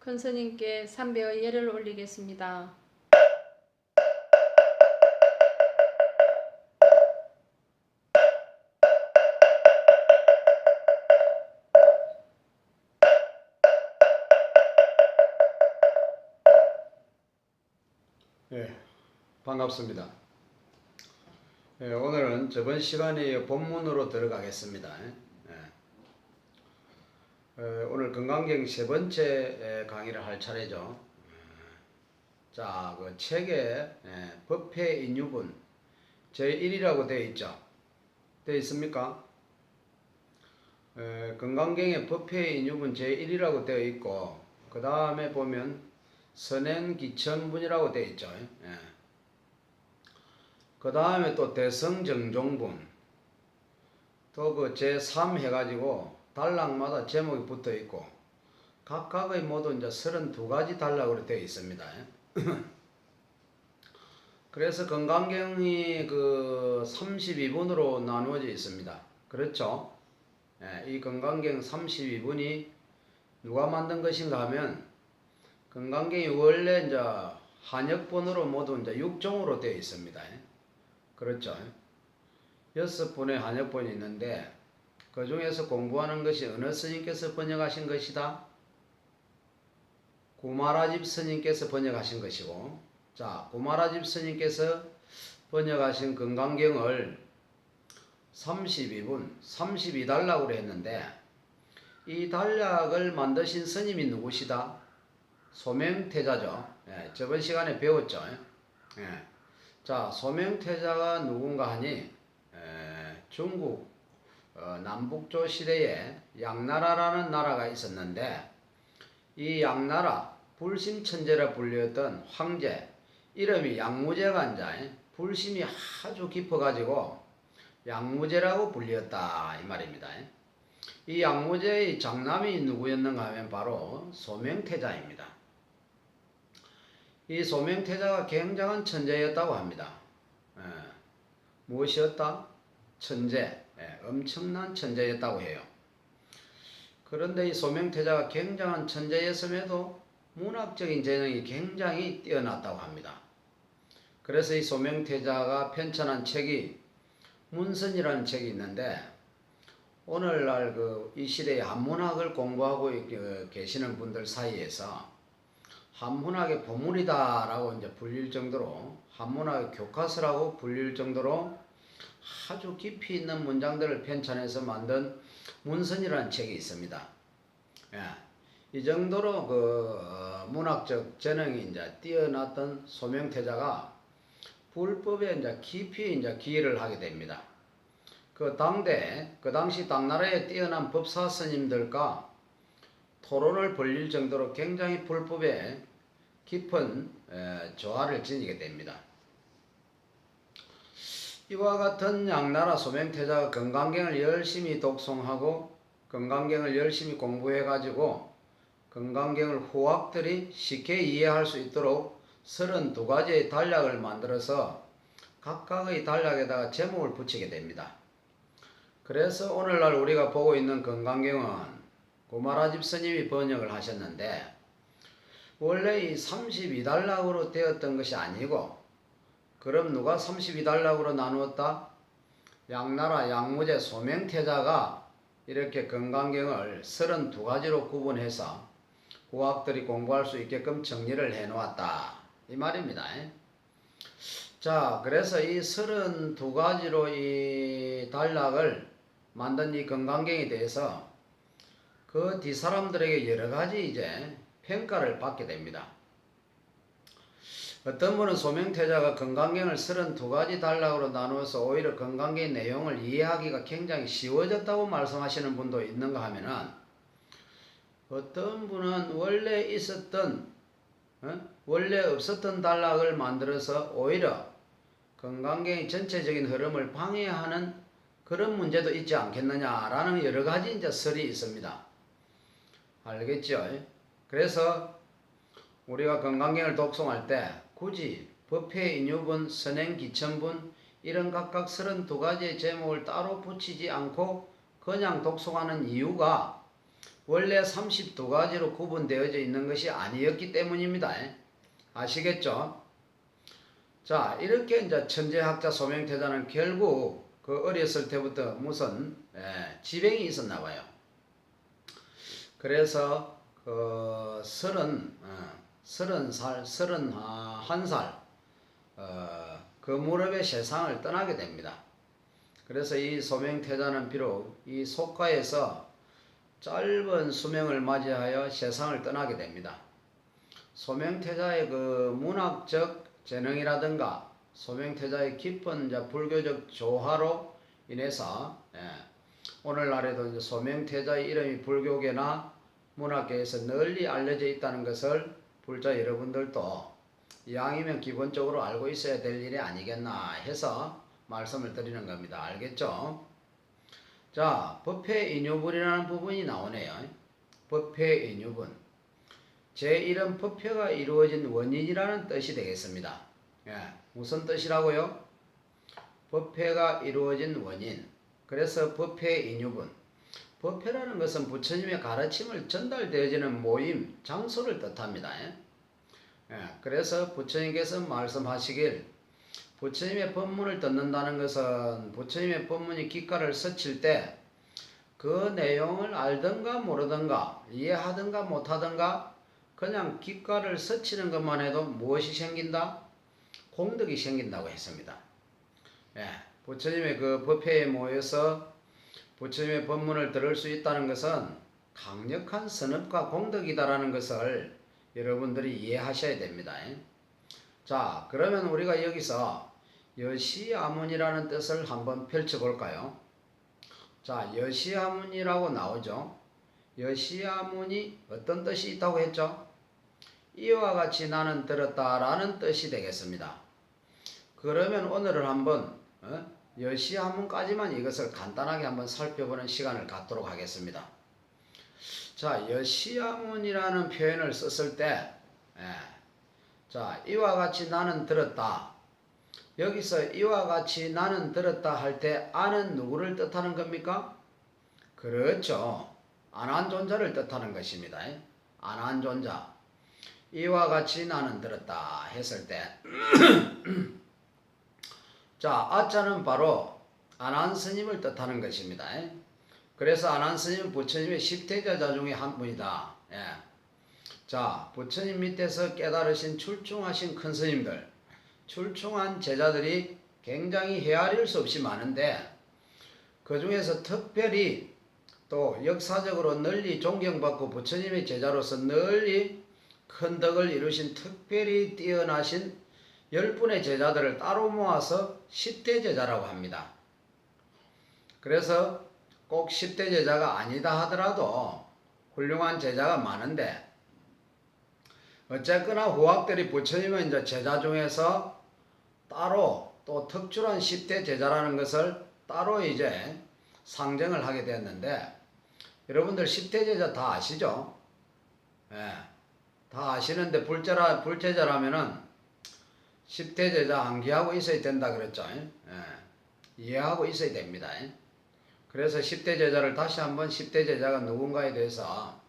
큰 스님께 삼배의 예를 올리겠습니다. 반갑습니다. 오늘은 저번 시간에 본문으로 들어가겠습니다. 오늘 건강경 세 번째 강의를 할 차례죠. 자, 그 책에 법회 인유분 제1이라고 되어 있죠. 되어 있습니까? 건강경의 법회 인유분 제1이라고 되어 있고, 그 다음에 보면 선행기천분이라고 되어 있죠. 그 다음에 또 대성정종분, 또 그 제3 해가지고 단락마다 제목이 붙어 있고, 각각의 모두 이제 32가지 단락으로 되어 있습니다. 그래서 건강경이 그 32분으로 나누어져 있습니다. 그렇죠? 이 건강경 32분이 누가 만든 것인가 하면, 건강경이 원래 이제 한역본으로 모두 이제 6종으로 되어 있습니다. 그렇죠? 6분의 한역본이 있는데, 그 중에서 공부하는 것이 어느 스님께서 번역하신 것이다? 구마라집 스님께서 번역하신 것이고, 자, 구마라집 스님께서 번역하신 건강경을 32분, 32단락으로 했는데, 이 단락을 만드신 스님이 누구시다? 소명태자죠. 저번 시간에 배웠죠. 자, 소명태자가 누군가 하니, 중국 남북조 시대에 양나라라는 나라가 있었는데, 이 양나라 불심천재라 불렸던 황제, 이름이 양무제가 이제 불심이 아주 깊어가지고 양무제라고 불렸다 이 말입니다. 이 양무제의 장남이 누구였는가 하면 바로 소명태자입니다. 이 소명태자가 굉장한 천재였다고 합니다. 무엇이었다? 천재, 엄청난 천재였다고 해요. 그런데 이 소명태자가 굉장한 천재였음에도 문학적인 재능이 굉장히 뛰어났다고 합니다. 그래서 이 소명태자가 편찬한 책이 문선이라는 책이 있는데, 오늘날 이 시대에 한문학을 공부하고 계시는 분들 사이에서 한문학의 보물이다라고 이제 불릴 정도로, 한문학의 교과서라고 불릴 정도로 아주 깊이 있는 문장들을 편찬해서 만든 문선이라는 책이 있습니다. 이 정도로 문학적 재능이 이제 뛰어났던 소명태자가 불법에 이제 깊이 이제 기여를 하게 됩니다. 그 당시 당나라에 뛰어난 법사 스님들과 토론을 벌일 정도로 굉장히 불법에 깊은 조화를 지니게 됩니다. 이와 같은 양나라 소명태자가 건강경을 열심히 독송하고 건강경을 열심히 공부해가지고 건강경을 후학들이 쉽게 이해할 수 있도록 32가지의 단락을 만들어서 각각의 단락에다가 제목을 붙이게 됩니다. 그래서 오늘날 우리가 보고 있는 건강경은 구마라집 스님이 번역을 하셨는데, 원래 이 32단락으로 되었던 것이 아니고, 그럼 누가 32단락으로 나누었다? 양나라 양무제 소명태자가 이렇게 건강경을 32가지로 구분해서 후학들이 공부할 수 있게끔 정리를 해 놓았다 이 말입니다. 자, 그래서 이 32가지로 이 단락을 만든 이 건강경에 대해서 그 뒷사람들에게 여러가지 이제 평가를 받게 됩니다. 어떤 분은 소명태자가 건강경을 32가지 단락으로 나누어서 오히려 건강경의 내용을 이해하기가 굉장히 쉬워졌다고 말씀하시는 분도 있는가 하면은, 어떤 분은 원래 없었던 단락을 만들어서 오히려 건강경의 전체적인 흐름을 방해하는 그런 문제도 있지 않겠느냐라는 여러가지 이제 설이 있습니다. 알겠죠? 그래서 우리가 건강경을 독송할 때 굳이 법회 인유분, 선행기천분 이런 각각 32가지의 제목을 따로 붙이지 않고 그냥 독송하는 이유가, 원래 32가지로 구분되어져 있는 것이 아니었기 때문입니다. 아시겠죠? 자, 이렇게 이제 천재학자 소명태자는 결국 그 어렸을 때부터 무슨 지병이 있었나 봐요. 그래서 그 31살 그 무렵에 세상을 떠나게 됩니다. 그래서 이 소명태자는 비록 이 속가에서 짧은 수명을 맞이하여 세상을 떠나게 됩니다. 소명태자의 그 문학적 재능이라든가 소명태자의 깊은 이제 불교적 조화로 인해서 오늘날에도 이제 소명태자의 이름이 불교계나 문학계에서 널리 알려져 있다는 것을 불자 여러분들도 이왕이면 기본적으로 알고 있어야 될 일이 아니겠나 해서 말씀을 드리는 겁니다. 알겠죠? 자, 법회 인유분이라는 부분이 나오네요. 법회 인유분. 제1은 법회가 이루어진 원인이라는 뜻이 되겠습니다. 무슨 뜻이라고요? 법회가 이루어진 원인. 그래서 법회 인유분. 법회라는 것은 부처님의 가르침을 전달되어지는 모임, 장소를 뜻합니다. 그래서 부처님께서 말씀하시길 부처님의 법문을 듣는다는 것은 부처님의 법문이 귓가를 스칠 때 그 내용을 알든가 모르든가 이해하든가 못하든가 그냥 귓가를 스치는 것만 해도 무엇이 생긴다? 공덕이 생긴다고 했습니다. 부처님의 그 법회에 모여서 부처님의 법문을 들을 수 있다는 것은 강력한 선업과 공덕이다라는 것을 여러분들이 이해하셔야 됩니다. 자, 그러면 우리가 여기서 여시아문이라는 뜻을 한번 펼쳐볼까요? 자, 여시아문이라고 나오죠. 여시아문이 어떤 뜻이 있다고 했죠? 이와 같이 나는 들었다라는 뜻이 되겠습니다. 그러면 오늘은 한번 여시아문까지만 이것을 간단하게 한번 살펴보는 시간을 갖도록 하겠습니다. 자, 여시아문이라는 표현을 썼을 때 자, 이와 같이 나는 들었다. 여기서 이와 같이 나는 들었다 할 때 아는 누구를 뜻하는 겁니까? 그렇죠. 안한 존자를 뜻하는 것입니다. 안한 존자. 이와 같이 나는 들었다 했을 때 자, 아자는 바로 안한 스님을 뜻하는 것입니다. 그래서 안한 스님은 부처님의 10대제자 중에 한 분이다. 자, 부처님 밑에서 깨달으신 출중하신 큰 스님들, 출중한 제자들이 굉장히 헤아릴 수 없이 많은데 그 중에서 특별히 또 역사적으로 널리 존경받고 부처님의 제자로서 널리 큰 덕을 이루신 특별히 뛰어나신 10분의 제자들을 따로 모아서 10대 제자라고 합니다. 그래서 꼭 10대 제자가 아니다 하더라도 훌륭한 제자가 많은데 어쨌거나 후학들이 부처님의 이제 제자 중에서 따로 또 특출한 10대 제자라는 것을 따로 이제 상정을 하게 됐는데 여러분들 10대 제자 다 아시죠? 다 아시는데 불제자라면은 10대 제자 암기하고 있어야 된다 그랬죠? 이해하고 있어야 됩니다. 그래서 10대 제자를 다시 한번 10대 제자가 누군가에 대해서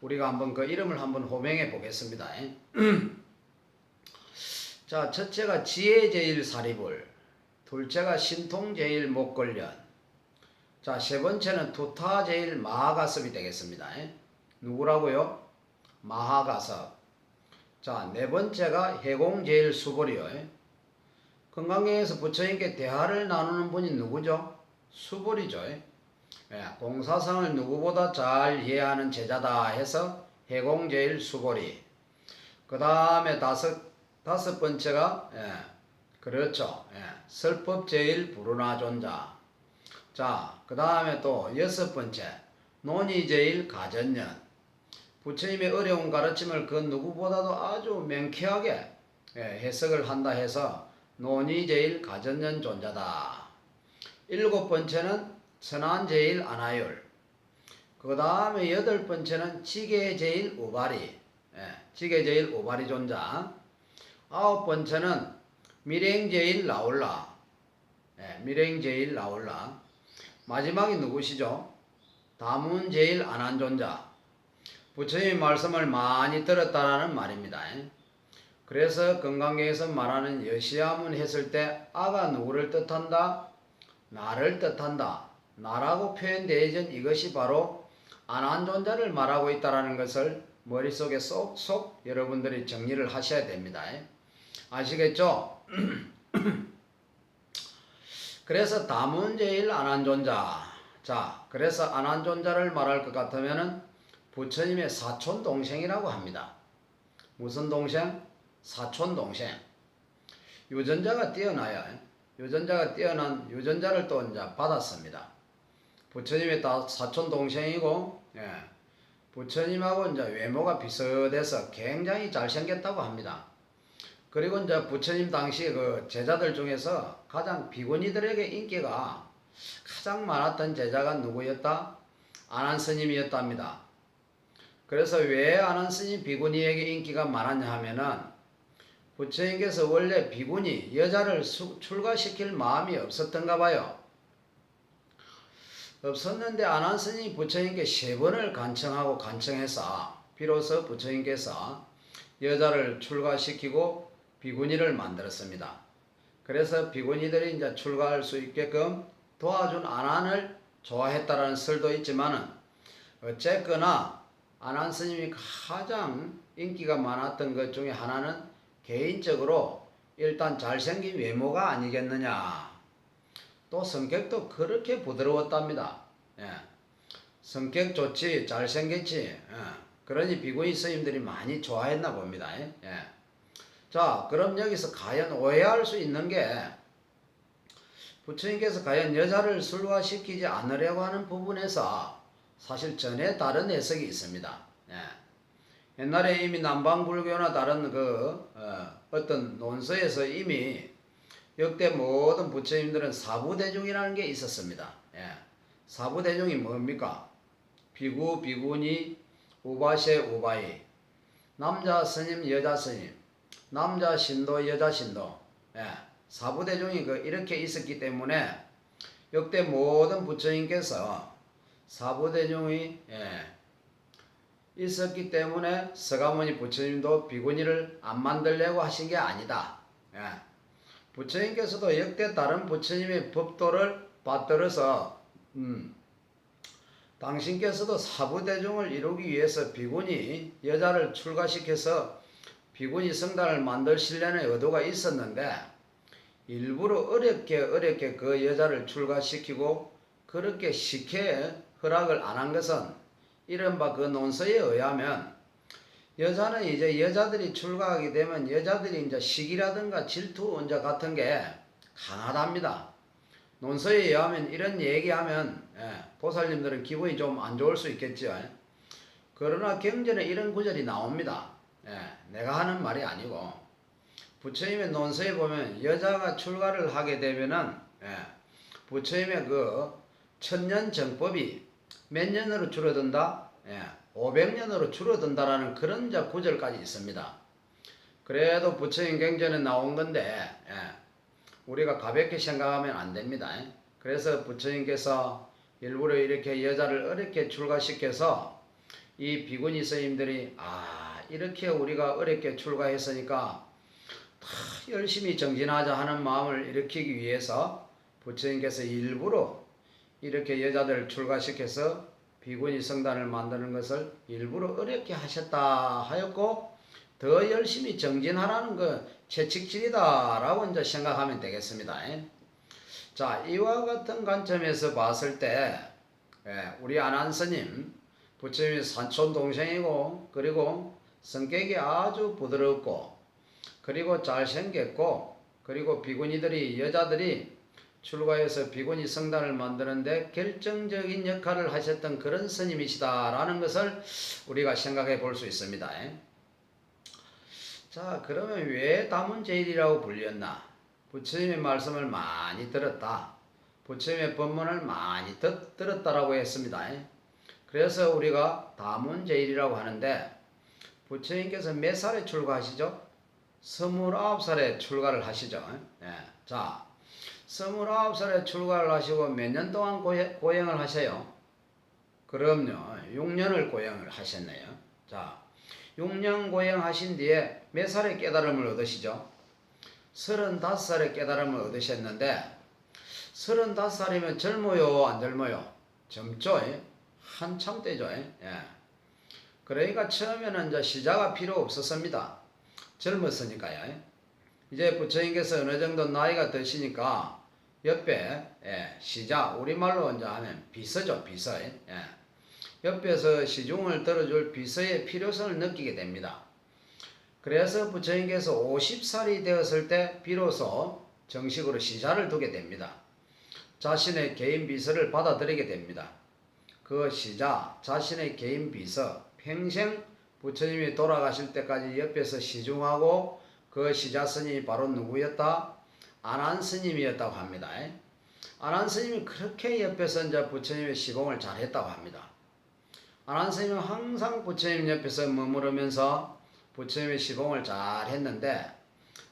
우리가 한번 그 이름을 한번 호명해 보겠습니다. 자, 첫째가 지혜제일사리불, 둘째가 신통제일목걸련, 자, 세 번째는 투타제일마하가섭이 되겠습니다. 누구라고요? 마하가섭. 자, 네 번째가 해공제일수보리요. 금강경에서 부처님께 대화를 나누는 분이 누구죠? 수보리죠. 공사상을 누구보다 잘 이해하는 제자다 해서 해공제일수보리. 그 다음에 다섯 번째가 그렇죠. 설법제일불운하존자. 자, 그 다음에 또 여섯 번째 논의제일가전년. 부처님의 어려운 가르침을 그 누구보다도 아주 명쾌하게 해석을 한다 해서 논의제일가전년 존자다. 일곱 번째는 천안제일안하율. 그 다음에 여덟 번째는 지계제일우바리. 지계제일우바리 존자. 아홉 번째는 밀행제일라올라. 밀행제일라올라. 마지막이 누구시죠? 다문제일안한존자. 부처님의 말씀을 많이 들었다라는 말입니다. 그래서 건강경에서 말하는 여시야문 했을 때 아가 누구를 뜻한다? 나를 뜻한다. 나라고 표현되어진 이것이 바로 안한존자를 말하고 있다는 것을 머릿속에 쏙쏙 여러분들이 정리를 하셔야 됩니다. 아시겠죠? 그래서 다문제일 안한존자. 자, 그래서 안한존자를 말할 것 같으면은 부처님의 사촌 동생이라고 합니다. 무슨 동생? 사촌 동생. 유전자가 뛰어나야 유전자가 뛰어난 유전자를 또 이제 받았습니다. 부처님의 다 사촌 동생이고, 부처님하고 이제 외모가 비슷해서 굉장히 잘생겼다고 합니다. 그리고 이제 부처님 당시 그 제자들 중에서 가장 비구니들에게 인기가 가장 많았던 제자가 누구였다? 아난 스님이었답니다. 그래서 왜 아난 스님 비구니에게 인기가 많았냐 하면은 부처님께서 원래 비구니 여자를 출가시킬 마음이 없었던가 봐요. 없었는데 아난 스님이 부처님께 3번을 간청하고 간청해서 비로소 부처님께서 여자를 출가시키고 비구니를 만들었습니다. 그래서 비구니들이 이제 출가할 수 있게끔 도와준 아난을 좋아했다라는 설도 있지만은 어쨌거나 아난 스님이 가장 인기가 많았던 것 중에 하나는 개인적으로 일단 잘생긴 외모가 아니겠느냐. 또 성격도 그렇게 부드러웠답니다. 성격 좋지 잘생겼지. 그러니 비구니 스님들이 많이 좋아했나 봅니다. 자, 그럼 여기서 과연 오해할 수 있는 게 부처님께서 과연 여자를 술화시키지 않으려고 하는 부분에서 사실 전에 다른 해석이 있습니다. 옛날에 이미 남방불교나 다른 어떤 논서에서 이미 역대 모든 부처님들은 사부대중이라는 게 있었습니다. 사부대중이 뭡니까? 비구, 비구니, 우바셰, 우바이, 남자 스님, 여자 스님, 남자 신도, 여자 신도, 사부대중이 이렇게 있었기 때문에 역대 모든 부처님께서 사부대중이 있었기 때문에 서가모니 부처님도 비구니를 안 만들려고 하신 게 아니다. 부처님께서도 역대 다른 부처님의 법도를 받들어서 당신께서도 사부대중을 이루기 위해서 비구니 여자를 출가시켜서 비구니 성단을 만드시려는 의도가 있었는데 일부러 어렵게 그 여자를 출가시키고 그렇게 쉽게 허락을 안 한 것은 이른바 그 논서에 의하면 여자는 이제 여자들이 출가하게 되면 여자들이 이제 시기라든가 질투 이제 같은 게 강하답니다. 논서에 의하면 이런 얘기하면 보살님들은 기분이 좀 안 좋을 수 있겠죠. 그러나 경전에 이런 구절이 나옵니다. 내가 하는 말이 아니고 부처님의 논서에 보면 여자가 출가를 하게 되면은 부처님의 그 천년 정법이 몇 년으로 줄어든다? 500년으로 줄어든다라는 그런 구절까지 있습니다. 그래도 부처님 경전에 나온 건데 우리가 가볍게 생각하면 안 됩니다. 그래서 부처님께서 일부러 이렇게 여자를 어렵게 출가시켜서 이 비구니 스님들이 이렇게 우리가 어렵게 출가했으니까 다 열심히 정진하자 하는 마음을 일으키기 위해서 부처님께서 일부러 이렇게 여자들을 출가시켜서 비구니 성단을 만드는 것을 일부러 어렵게 하셨다 하였고 더 열심히 정진하라는 그 채찍질이다 라고 이제 생각하면 되겠습니다. 자, 이와 같은 관점에서 봤을 때 우리 아난스님 부처님의 사촌 동생이고 그리고 성격이 아주 부드럽고 그리고 잘생겼고 그리고 비구니들이 여자들이 출가해서 비구니 성단을 만드는데 결정적인 역할을 하셨던 그런 스님이시다라는 것을 우리가 생각해 볼 수 있습니다. 자, 그러면 왜 다문제일이라고 불렸나? 부처님의 말씀을 많이 들었다. 부처님의 법문을 많이 들었다라고 했습니다. 그래서 우리가 다문제일이라고 하는데 부처님께서 몇 살에 출가하시죠? 29살에 출가를 하시죠. 자, 29살에 출가를 하시고 몇 년 동안 고행을 하세요? 그럼요. 6년을 고행을 하셨네요. 자, 6년 고행하신 뒤에 몇 살의 깨달음을 얻으시죠? 35살의 깨달음을 얻으셨는데 35살이면 젊어요, 안 젊어요? 젊죠? 한참 때죠. 그러니까 처음에는 이제 시자가 필요 없었습니다. 젊었으니까요. 이제 부처님께서 어느 정도 나이가 드시니까 옆에 시자, 우리말로 이제 하면 비서죠, 비서. 옆에서 시중을 들어줄 비서의 필요성을 느끼게 됩니다. 그래서 부처님께서 50살이 되었을 때 비로소 정식으로 시자를 두게 됩니다. 자신의 개인 비서를 받아들이게 됩니다. 그 시자, 자신의 개인 비서, 평생 부처님이 돌아가실 때까지 옆에서 시중하고 그 시자 스님이 바로 누구였다? 안한 스님이었다고 합니다. 안한 스님이 그렇게 옆에서 이제 부처님의 시공을 잘했다고 합니다. 안한 스님은 항상 부처님 옆에서 머무르면서 부처님의 시공을 잘 했는데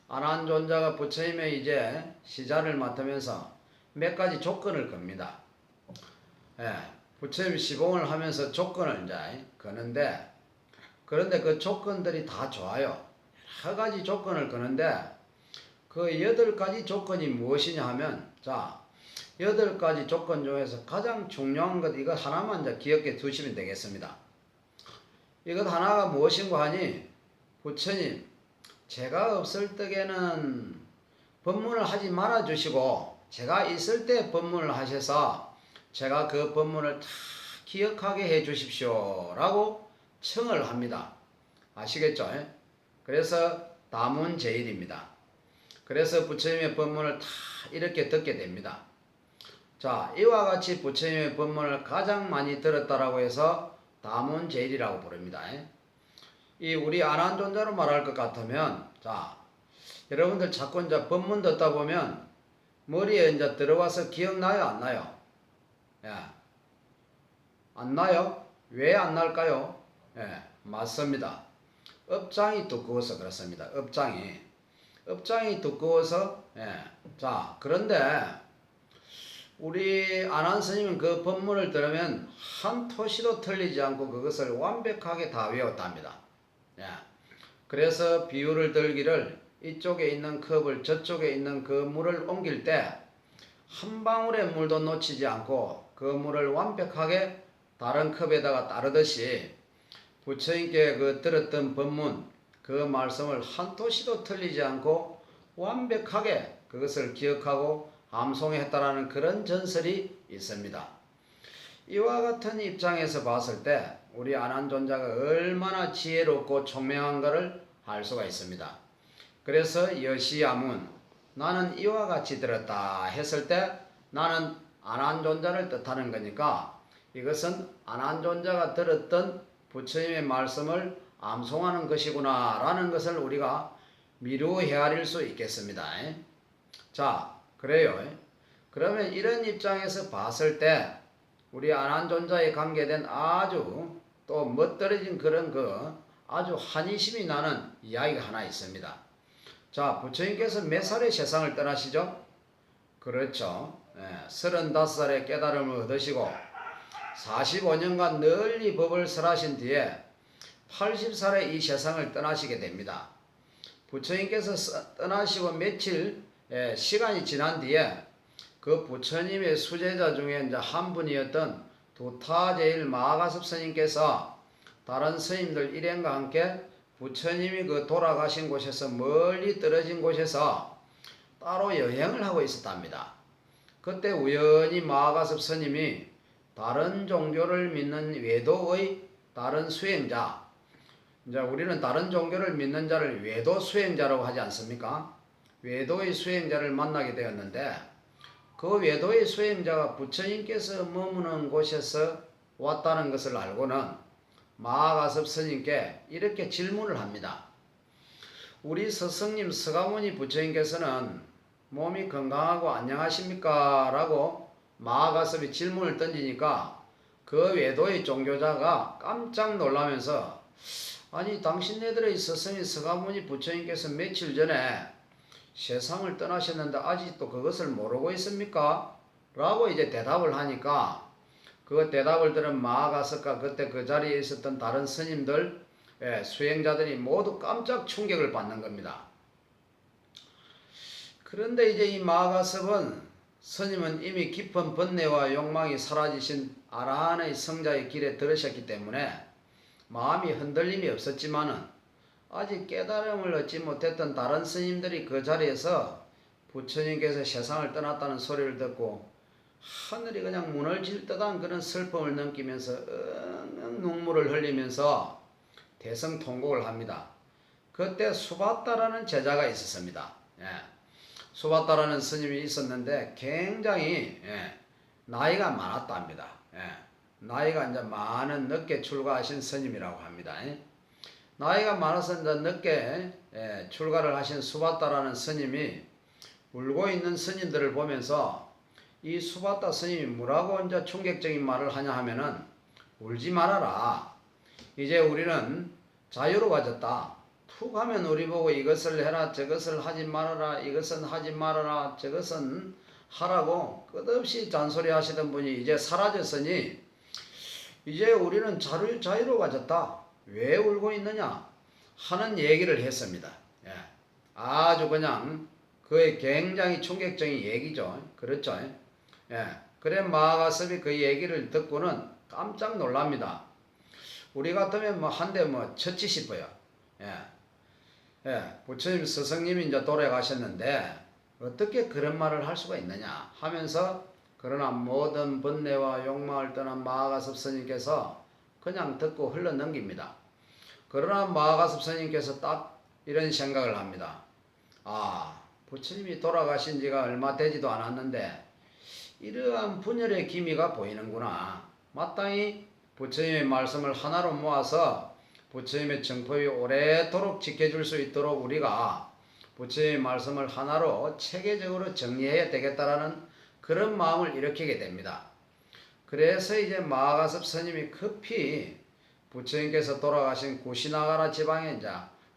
안한 존자가 부처님의 이제 시자를 맡으면서 몇 가지 조건을 겁니다. 부처님 시공을 하면서 조건을 이제 거는데 그런데 그 조건들이 다 좋아요. 여러 가지 조건을 거는데 그 8가지 조건이 무엇이냐 하면 자 8가지 조건 중에서 가장 중요한 것 이거 하나만 이제 기억해 두시면 되겠습니다. 이것 하나가 무엇인고 하니 부처님 제가 없을 때에는 법문을 하지 말아 주시고 제가 있을 때 법문을 하셔서 제가 그 법문을 다 기억하게 해 주십시오 라고 청을 합니다. 아시겠죠? 그래서 다문제일입니다. 그래서 부처님의 법문을 다 이렇게 듣게 됩니다. 자, 이와 같이 부처님의 법문을 가장 많이 들었다라고 해서 다문제일이라고 부릅니다. 이 우리 안한존자로 말할 것 같으면 자, 여러분들 자꾸 이제 법문 듣다 보면 머리에 이제 들어와서 기억나요, 안 나요? 안 나요? 왜 안 날까요? 맞습니다. 업장이 두꺼워서 그렇습니다. 업장이 두꺼워서 자, 그런데 우리 안한 스님은 그 법문을 들으면 한 토시도 틀리지 않고 그것을 완벽하게 다 외웠답니다. 그래서 비유를 들기를 이쪽에 있는 컵을 저쪽에 있는 그 물을 옮길 때 한 방울의 물도 놓치지 않고 그 물을 완벽하게 다른 컵에다가 따르듯이 부처님께 그 들었던 법문 그 말씀을 한 토시도 틀리지 않고 완벽하게 그것을 기억하고 암송했다라는 그런 전설이 있습니다. 이와 같은 입장에서 봤을 때 우리 안한존자가 얼마나 지혜롭고 총명한 것을 알 수가 있습니다. 그래서 여시야문 나는 이와 같이 들었다 했을 때 나는 안한존자를 뜻하는 거니까 이것은 안한존자가 들었던 부처님의 말씀을 암송하는 것이구나 라는 것을 우리가 미루 헤아릴 수 있겠습니다. 자, 그래요. 그러면 이런 입장에서 봤을 때 우리 안한존자에 관계된 아주 또 멋들어진 그런 아주 한이심이 나는 이야기가 하나 있습니다. 자, 부처님께서 몇 살에 세상을 떠나시죠? 그렇죠. 35살에 깨달음을 얻으시고 45년간 널리 법을 설하신 뒤에 80살에 이 세상을 떠나시게 됩니다. 부처님께서 떠나시고 며칠 시간이 지난 뒤에 그 부처님의 수제자 중에 이제 한 분이었던 두타제일 마하가섭 스님께서 다른 스님들 일행과 함께 부처님이 그 돌아가신 곳에서 멀리 떨어진 곳에서 따로 여행을 하고 있었답니다. 그때 우연히 마하가섭 스님이 다른 종교를 믿는 외도의 다른 수행자, 이제 우리는 다른 종교를 믿는 자를 외도 수행자라고 하지 않습니까? 외도의 수행자를 만나게 되었는데 그 외도의 수행자가 부처님께서 머무는 곳에서 왔다는 것을 알고는 마하가섭 스님께 이렇게 질문을 합니다. 우리 스승님 서가모니 부처님께서는 몸이 건강하고 안녕하십니까? 라고 마하가섭이 질문을 던지니까 그 외도의 종교자가 깜짝 놀라면서 아니 당신네들의 스승인 서가모니 부처님께서 며칠 전에 세상을 떠나셨는데 아직도 그것을 모르고 있습니까? 라고 이제 대답을 하니까 그 대답을 들은 마하가섭과 그때 그 자리에 있었던 다른 스님들 수행자들이 모두 깜짝 충격을 받는 겁니다. 그런데 이제 이 마가섭은 스님은 이미 깊은 번뇌와 욕망이 사라지신 아라한의 성자의 길에 들으셨기 때문에 마음이 흔들림이 없었지만은 아직 깨달음을 얻지 못했던 다른 스님들이 그 자리에서 부처님께서 세상을 떠났다는 소리를 듣고 하늘이 그냥 무너질 듯한 그런 슬픔을 느끼면서 눈물을 흘리면서 대성통곡을 합니다. 그때 수바따라는 제자가 있었습니다. 수바따라는 스님이 있었는데 굉장히 나이가 많았답니다. 나이가 이제 많은 늦게 출가하신 스님이라고 합니다. 나이가 많아서 이제 늦게 출가를 하신 수바따라는 스님이 울고 있는 스님들을 보면서 이 수바따 스님이 뭐라고 이제 충격적인 말을 하냐 하면은 울지 말아라. 이제 우리는 자유로워졌다. 툭 하면 우리 보고 이것을 해라, 저것을 하지 말아라, 이것은 하지 말아라, 저것은 하라고 끝없이 잔소리 하시던 분이 이제 사라졌으니 이제 우리는 자유로워졌다. 왜 울고 있느냐 하는 얘기를 했습니다. 아주 그냥 그의 굉장히 충격적인 얘기죠. 그렇죠. 그래 마가섭이 그 얘기를 듣고는 깜짝 놀랍니다. 우리 같으면 뭐 한 대 뭐 쳤지 싶어요. 부처님 스승님이 이제 돌아가셨는데 어떻게 그런 말을 할 수가 있느냐 하면서 그러나 모든 번뇌와 욕망을 떠난 마가섭 스님께서 그냥 듣고 흘러넘깁니다. 그러나 마가섭 스님께서 딱 이런 생각을 합니다. 부처님이 돌아가신 지가 얼마 되지도 않았는데 이러한 분열의 기미가 보이는구나. 마땅히 부처님의 말씀을 하나로 모아서 부처님의 정법이 오래도록 지켜줄 수 있도록 우리가 부처님의 말씀을 하나로 체계적으로 정리해야 되겠다라는 그런 마음을 일으키게 됩니다. 그래서 이제 마가섭 스님이 급히 부처님께서 돌아가신 구시나가라 지방에 이제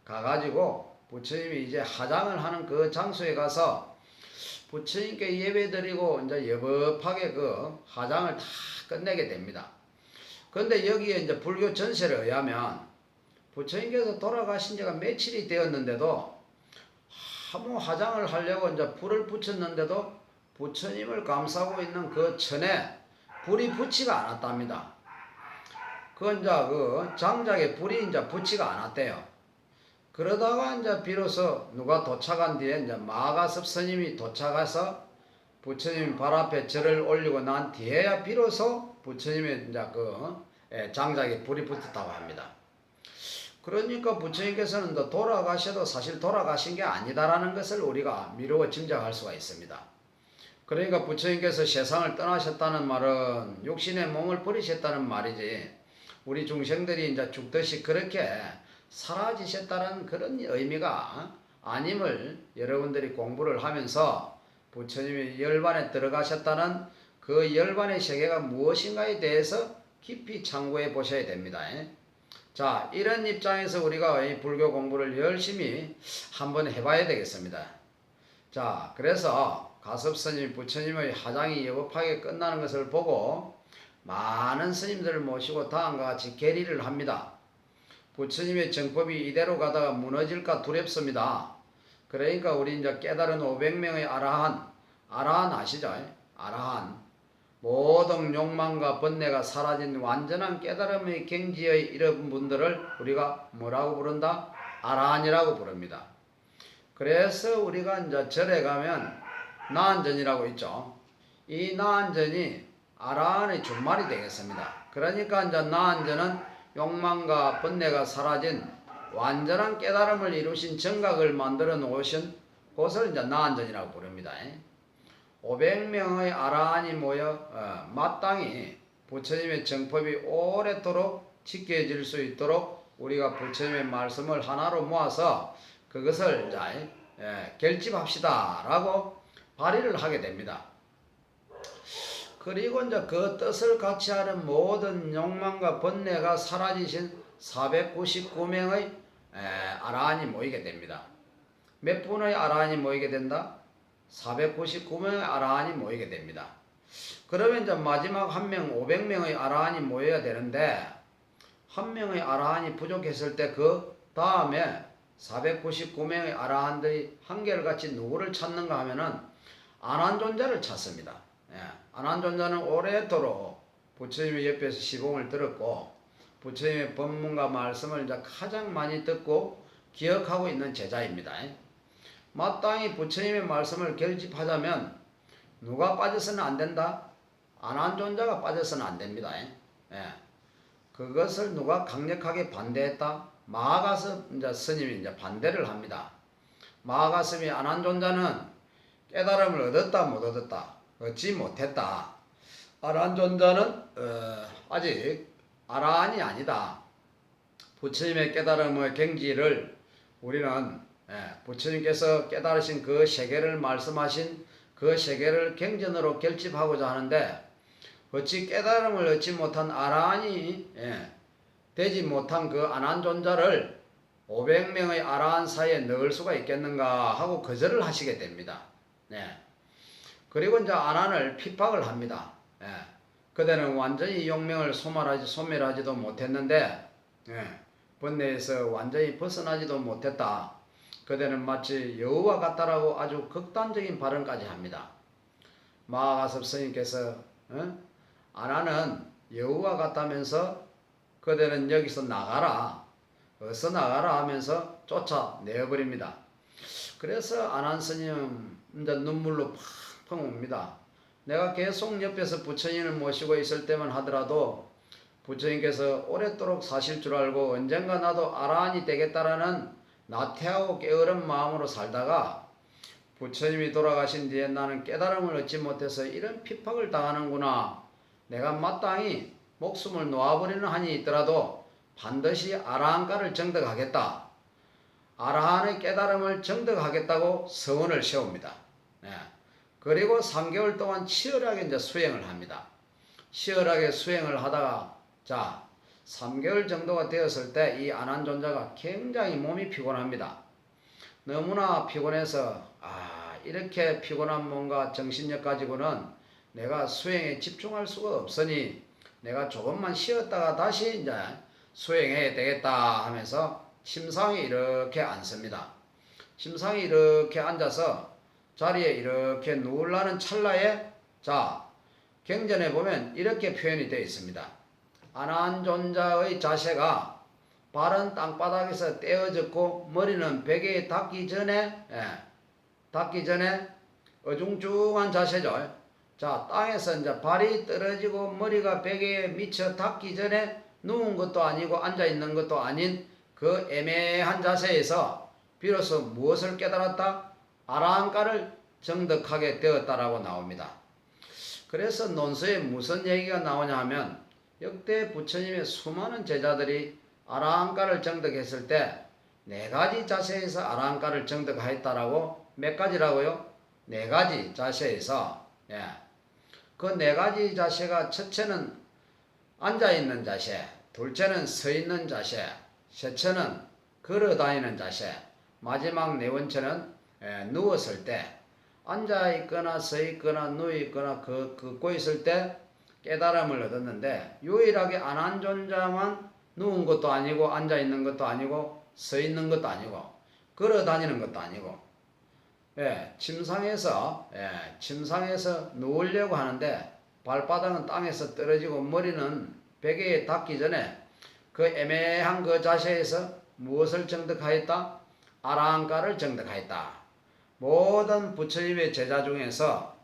가가지고 부처님이 이제 하장을 하는 그 장소에 가서 부처님께 예배드리고 이제 여법하게 그 하장을 다 끝내게 됩니다. 그런데 여기에 이제 불교 전설에 의하면 부처님께서 돌아가신 지가 며칠이 되었는데도 아무 하장을 하려고 이제 불을 붙였는데도 부처님을 감싸고 있는 그 천에 불이 붙지가 않았답니다. 그 장작에 불이 이제 붙지가 않았대요. 그러다가 이제 비로소 누가 도착한 뒤에 이제 마가섭 스님이 도착해서 부처님 발 앞에 절을 올리고 난 뒤에야 비로소 부처님의 이제 장작에 불이 붙었다고 합니다. 그러니까 부처님께서는 돌아가셔도 사실 돌아가신 게 아니다라는 것을 우리가 미루어 짐작할 수가 있습니다. 그러니까 부처님께서 세상을 떠나셨다는 말은 육신의 몸을 버리셨다는 말이지 우리 중생들이 이제 죽듯이 그렇게 사라지셨다는 그런 의미가 아님을 여러분들이 공부를 하면서 부처님이 열반에 들어가셨다는 그 열반의 세계가 무엇인가에 대해서 깊이 참고해 보셔야 됩니다. 자, 이런 입장에서 우리가 이 불교 공부를 열심히 한번 해봐야 되겠습니다. 자, 그래서 가섭스님 부처님의 하장이 여법하게 끝나는 것을 보고 많은 스님들을 모시고 다음과 같이 계리를 합니다. 부처님의 정법이 이대로 가다가 무너질까 두렵습니다. 그러니까 우리 이제 깨달은 500명의 아라한 아시죠? 아라한. 모든 욕망과 번뇌가 사라진 완전한 깨달음의 경지에 이른 분들을 우리가 뭐라고 부른다? 아라한이라고 부릅니다. 그래서 우리가 이제 절에 가면 나한전이라고 있죠. 이 나한전이 아라한의 준말이 되겠습니다. 그러니까 이제 나한전은 욕망과 번뇌가 사라진 완전한 깨달음을 이루신 정각을 만들어 놓으신 곳을 이제 나한전이라고 부릅니다. 500명의 아라한이 모여 마땅히 부처님의 정법이 오래도록 지켜질 수 있도록 우리가 부처님의 말씀을 하나로 모아서 그것을 이제 결집합시다 라고 발의를 하게 됩니다. 그리고 이제 그 뜻을 같이 하는 모든 욕망과 번뇌가 사라지신 499명의 아라한이 모이게 됩니다. 몇 분의 아라한이 모이게 된다? 499명의 아라한이 모이게 됩니다. 그러면 이제 마지막 한 명 500명의 아라한이 모여야 되는데 한 명의 아라한이 부족했을 때 그 다음에 499명의 아라한들이 한결같이 누구를 찾는가 하면은 안한존자를 찾습니다. 예, 안한존자는 오래도록 부처님의 옆에서 시봉을 들었고 부처님의 법문과 말씀을 이제 가장 많이 듣고 기억하고 있는 제자입니다. 마땅히 부처님의 말씀을 결집하자면 누가 빠져서는 안 된다? 안한존자가 빠져서는 안 됩니다. 예. 그것을 누가 강력하게 반대했다? 마하가섭 이제 스님이 이제 반대를 합니다. 마하가섭이 안한존자는 깨달음을 얻었다 못 얻었다? 얻지 못했다. 안한존자는 아직 아라한이 아니다. 부처님의 깨달음의 경지를 우리는 부처님께서 깨달으신 그 세계를 말씀하신 그 세계를 경전으로 결집하고자 하는데 어찌 깨달음을 얻지 못한 아라한이 되지 못한 그 안한존자를 500명의 아라한 사이에 넣을 수가 있겠는가 하고 거절을 하시게 됩니다. 그리고 이제 안한을 핍박을 합니다. 그대는 완전히 용명을 소멸하지도 못했는데 번뇌에서 완전히 벗어나지도 못했다. 그대는 마치 여우와 같다라고 아주 극단적인 발언까지 합니다. 마하가섭 스님께서 안한은 여우와 같다면서 그대는 여기서 나가라, 어서 나가라 하면서 쫓아내버립니다. 그래서 안한 스님 이제 눈물로 펑펑 웁니다. 내가 계속 옆에서 부처님을 모시고 있을 때만 하더라도 부처님께서 오랫도록 사실 줄 알고 언젠가 나도 아라한이 되겠다라는 나태하고 게으른 마음으로 살다가 부처님이 돌아가신 뒤에 나는 깨달음을 얻지 못해서 이런 핍박을 당하는구나. 내가 마땅히 목숨을 놓아버리는 한이 있더라도 반드시 아라한가를 정득하겠다. 아라한의 깨달음을 정득하겠다고 서원을 세웁니다. 그리고 3개월 동안 치열하게 이제 수행을 합니다. 치열하게 수행을 하다가 3개월 정도가 되었을 때 이 안한존자가 굉장히 몸이 피곤합니다. 너무나 피곤해서 이렇게 피곤한 몸과 정신력 가지고는 내가 수행에 집중할 수가 없으니 내가 조금만 쉬었다가 다시 이제 수행해야 되겠다 하면서 침상에 이렇게 앉습니다. 침상에 이렇게 앉아서 자리에 이렇게 누우려는 찰나에 경전에 보면 이렇게 표현이 되어 있습니다. 안한존자의 자세가 발은 땅바닥에서 떼어졌고 머리는 베개에 닿기 전에 어중중한 자세죠. 땅에서 이제 발이 떨어지고 머리가 베개에 미쳐 닿기 전에 누운 것도 아니고 앉아 있는 것도 아닌 그 애매한 자세에서 비로소 무엇을 깨달았다? 아라한가를 정득하게 되었다라고 나옵니다. 그래서 논서에 무슨 얘기가 나오냐 하면 역대 부처님의 수많은 제자들이 아라한가를 정득했을 때 4가지 자세에서 아라한가를 정득하였다라고. 몇 가지라고요? 4가지 자세에서. 그 4가지 자세가 첫째는 앉아있는 자세, 둘째는 서있는 자세, 셋째는 걸어다니는 자세, 마지막 4번째는 누웠을 때 앉아있거나 서있거나 누워있거나 걷고 있을 때 깨달음을 얻었는데 유일하게 안한존자만 누운 것도 아니고 앉아있는 것도 아니고 서있는 것도 아니고 걸어다니는 것도 아니고 침상에서 누우려고 하는데 발바닥은 땅에서 떨어지고 머리는 베개에 닿기 전에 그 애매한 그 자세에서 무엇을 정득하였다? 아라한가를 정득하였다. 모든 부처님의 제자 중에서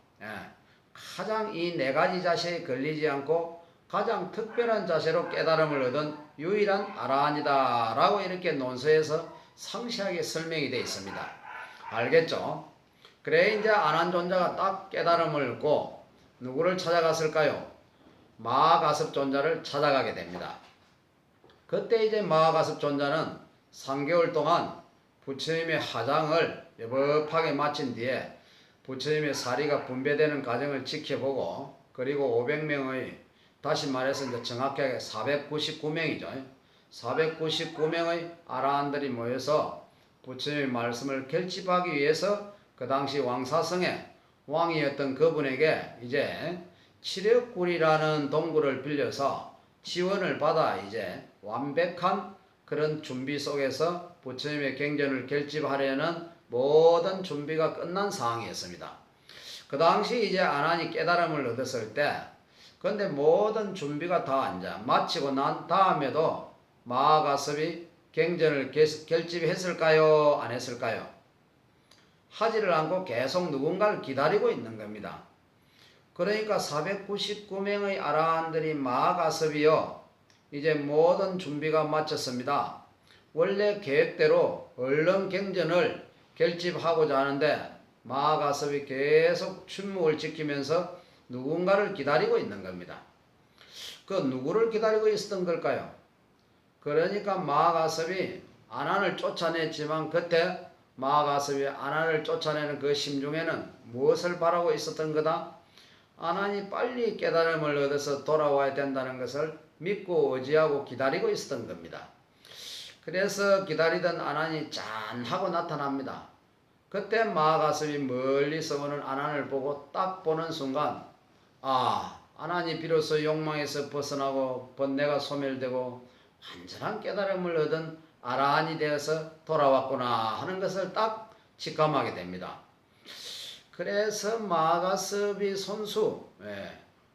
가장 이 4가지 자세에 걸리지 않고 가장 특별한 자세로 깨달음을 얻은 유일한 아라한이다 라고 이렇게 논서에서 상세하게 설명이 되어 있습니다. 알겠죠? 그래 이제 안한존자가 딱 깨달음을 얻고 누구를 찾아갔을까요? 마하가섭 존자를 찾아가게 됩니다. 그때 이제 마하가섭 존자는 3개월 동안 부처님의 하장을 여법하게 마친 뒤에 부처님의 사리가 분배되는 과정을 지켜보고 그리고 500명의 다시 말해서 이제 정확하게 499명이죠. 499명의 아라한들이 모여서 부처님의 말씀을 결집하기 위해서 그 당시 왕사성의 왕이었던 그분에게 이제 치력굴이라는 동굴을 빌려서 지원을 받아 이제 완벽한 그런 준비 속에서 부처님의 경전을 결집하려는 모든 준비가 끝난 상황이었습니다. 그 당시 이제 아난이 깨달음을 얻었을 때, 근데 모든 준비가 다 이제 마치고 난 다음에도 마하가섭이 경전을 결집했을까요? 안 했을까요? 하지를 않고 계속 누군가를 기다리고 있는 겁니다. 그러니까 499명의 아라한들이 마하가섭이요, 이제 모든 준비가 마쳤습니다. 원래 계획대로 얼른 경전을 결집하고자 하는데 마하가섭이 계속 침묵을 지키면서 누군가를 기다리고 있는 겁니다. 그 누구를 기다리고 있었던 걸까요? 그러니까 마하가섭이 아난을 쫓아냈지만 그때 마하가섭이 아난을 쫓아내는 그 심중에는 무엇을 바라고 있었던 거다? 아난이 빨리 깨달음을 얻어서 돌아와야 된다는 것을 믿고 의지하고 기다리고 있었던 겁니다. 그래서 기다리던 아난이 짠 하고 나타납니다. 그때 마하가섭이 멀리서 오는 아난을 보고 딱 보는 순간, 아, 아난이 비로소 욕망에서 벗어나고 번뇌가 소멸되고 완전한 깨달음을 얻은 아라한이 되어서 돌아왔구나 하는 것을 딱 직감하게 됩니다. 그래서 마하가섭이 손수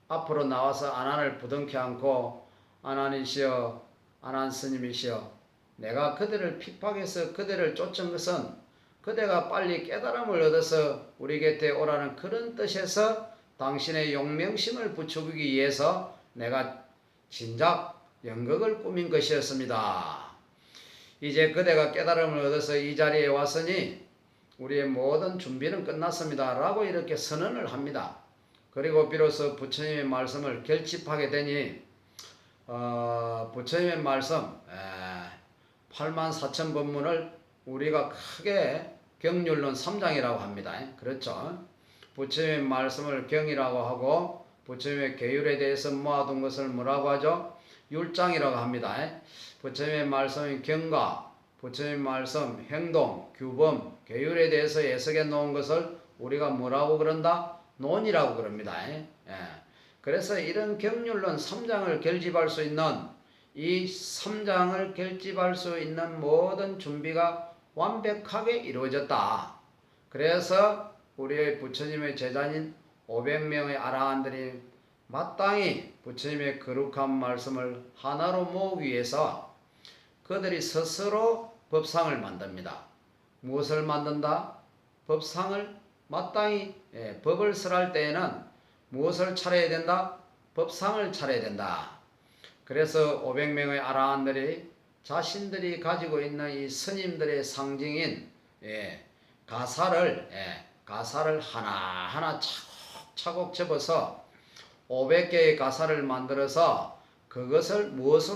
앞으로 나와서 아난을 부둥켜 안고, 아난이시여, 아난 스님이시여, 내가 그대를 핍박해서 그대를 쫓은 것은 그대가 빨리 깨달음을 얻어서 우리 곁에 오라는 그런 뜻에서 당신의 용명심을 부추기기 위해서 내가 진작 연극을 꾸민 것이었습니다. 이제 그대가 깨달음을 얻어서 이 자리에 왔으니 우리의 모든 준비는 끝났습니다 라고 이렇게 선언을 합니다. 그리고 비로소 부처님의 말씀을 결집하게 되니 부처님의 말씀 84,000법문을 우리가 크게 경률론 3장이라고 합니다. 그렇죠? 부처님의 말씀을 경이라고 하고 부처님의 계율에 대해서 모아둔 것을 뭐라고 하죠? 율장이라고 합니다. 부처님의 말씀의 경과, 부처님의 말씀, 행동, 규범, 계율에 대해서 해석해 놓은 것을 우리가 뭐라고 그런다? 논이라고 그럽니다. 그래서 이런 경률론 3장을 결집할 수 있는, 이 3장을 결집할 수 있는 모든 준비가 완벽하게 이루어졌다. 그래서 우리의 부처님의 제자인 500명의 아라한들이 마땅히 부처님의 거룩한 말씀을 하나로 모으기 위해서 그들이 스스로 법상을 만듭니다. 무엇을 만든다? 법상을 마땅히 법을 설할 때에는 무엇을 차려야 된다? 법상을 차려야 된다. 그래서 500명의 아라한들이 자신들이 가지고 있는 이 스님들의 상징인 가사를 하나하나 차곡차곡 접어서 500개의 가사를 만들어서 그것을 무엇으로